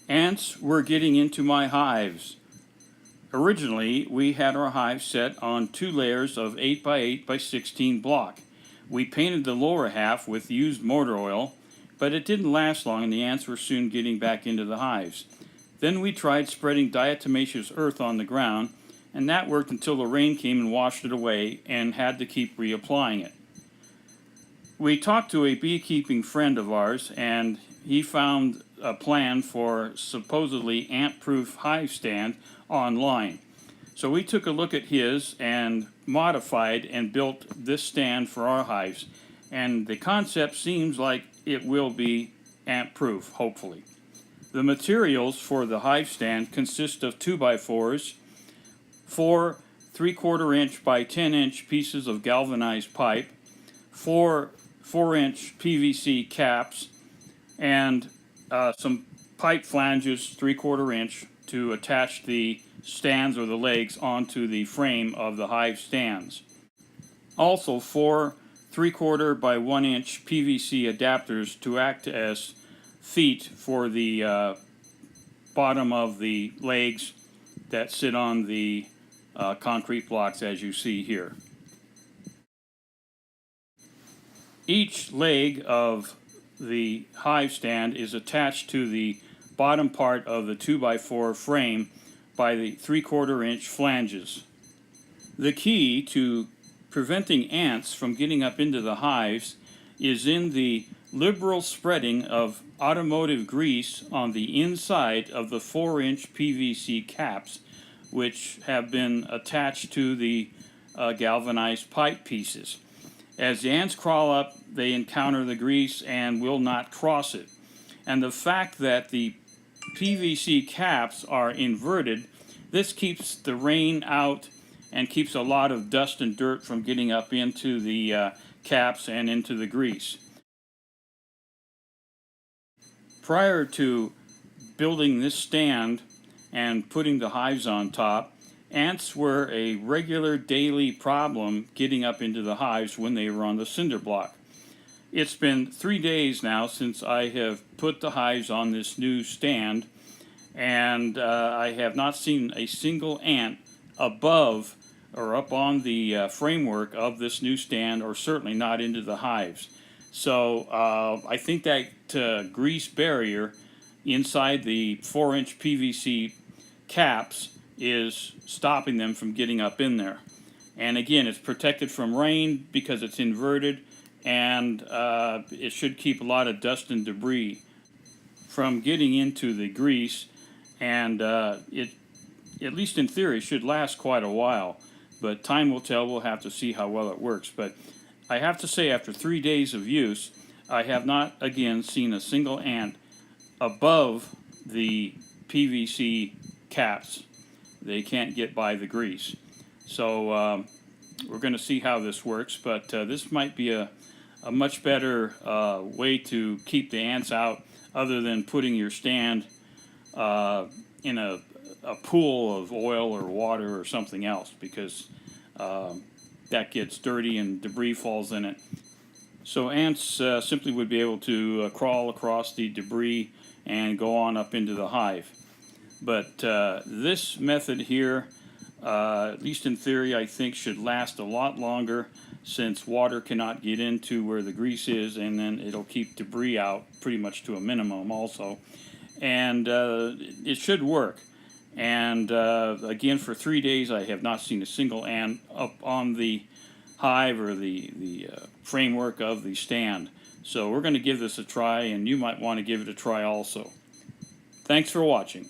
Ants were getting into my hives. Originally, we had our hive set on 2 layers of 8 by 8 by 16 block. We painted the lower half with used motor oil, but it didn't last long and the ants were soon getting back into the hives. Then we tried spreading diatomaceous earth on the ground, and that worked until the rain came and washed it away and had to keep reapplying it. We talked to a beekeeping friend of ours, and he found a plan for supposedly ant-proof hive stand online. So we took a look at his and modified and built this stand for our hives, and the concept seems like it will be ant-proof, hopefully. The materials for the hive stand consist of 2x4s, 4 3/4 inch by 10 inch pieces of galvanized pipe, 4 4-inch PVC caps, and some pipe flanges 3/4 inch to attach the stands or the legs onto the frame of the hive stands. Also 4 3/4 by 1 inch PVC adapters to act as feet for the bottom of the legs that sit on the concrete blocks as you see here. Each leg of the hive stand is attached to the bottom part of the 2x4 frame by the 3/4 inch flanges. The key to preventing ants from getting up into the hives is in the liberal spreading of automotive grease on the inside of the 4-inch PVC caps, which have been attached to the galvanized pipe pieces. As the ants crawl up, they encounter the grease and will not cross it. And the fact that the PVC caps are inverted, this keeps the rain out and keeps a lot of dust and dirt from getting up into the caps and into the grease. Prior to building this stand and putting the hives on top, ants were a regular daily problem getting up into the hives when they were on the cinder block. It's been 3 days now since I have put the hives on this new stand, and I have not seen a single ant above or up on the framework of this new stand, or certainly not into the hives. So I think that grease barrier inside the 4-inch PVC caps is stopping them from getting up in there. And again, it's protected from rain because it's inverted, and it should keep a lot of dust and debris from getting into the grease, and it, at least in theory, should last quite a while, but time will tell. We'll have to see how well it works. But I have to say, after 3 days of use, I have not again seen a single ant above the PVC caps. They can't get by the grease. So we're going to see how this works, but this might be a much better way to keep the ants out, other than putting your stand in a pool of oil or water or something else, because that gets dirty and debris falls in it. So ants simply would be able to crawl across the debris and go on up into the hive. But this method here, at least in theory, I think should last a lot longer, since water cannot get into where the grease is, and then it'll keep debris out pretty much to a minimum also. And it should work. And again, for 3 days I have not seen a single ant up on the hive or the framework of the stand. So we're going to give this a try, and you might want to give it a try also. Thanks for watching.